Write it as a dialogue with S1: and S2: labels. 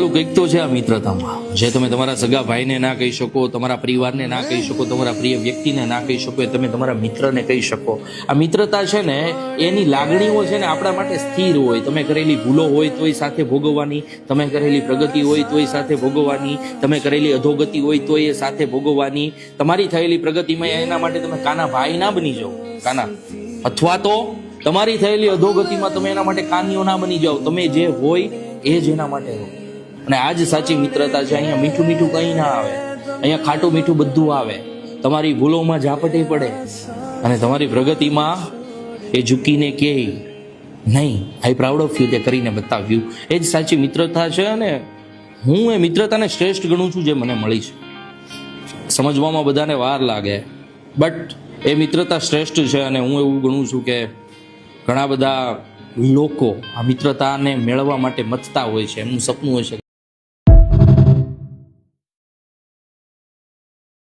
S1: કંઈક તો છે આ મિત્રતામાં, જે તમે તમારા સગા ભાઈને ના કહી શકો, તમારા પરિવારને ના કહી શકો, તમારા પ્રિય વ્યક્તિને ના કહી શકો, એ તમે તમારા મિત્રને કહી શકો. આ મિત્રતા છે ને, એની લાગણીઓ છે ને આપણા માટે સ્થિર હોય. તમે કરેલી ભૂલો હોય તોય સાથે ભોગવવાની, તમે કરેલી પ્રગતિ હોય તોય સાથે ભોગવવાની, તમે કરેલી અધોગતિ હોય તોય એ સાથે ભોગવવાની. તમારી થયેલી પ્રગતિમાં એના માટે તમે કાના ભાઈ ના બની જાઓ, કાના, અથવા તો તમારી થયેલી અધોગતિમાં તમે એના માટે કાનીઓ ના બની જાઓ. તમે જે હોય એ જ એના માટે હોય. અને આ જ સાચી મિત્રતા છે. અહીંયા મીઠું મીઠું કંઈ ના આવે, અહીંયા ખાટું મીઠું બધું આવે. તમારી ભૂલોમાં ઝાપટી પડે અને તમારી પ્રગતિમાં એ ઝૂકીને કહે નહીં, આઈ પ્રાઉડ ઓફ યુ, તે કરીને બતાવ્યું. એ જ સાચી મિત્રતા છે. અને હું એ મિત્રતાને શ્રેષ્ઠ ગણું છું જે મને મળી છે. સમજવામાં બધાને વાર લાગે, બટ એ મિત્રતા શ્રેષ્ઠ છે. અને હું એવું ગણું છું કે ઘણા બધા લોકો આ મિત્રતાને મેળવવા માટે મથતા હોય છે. એમનું સપનું હોય છે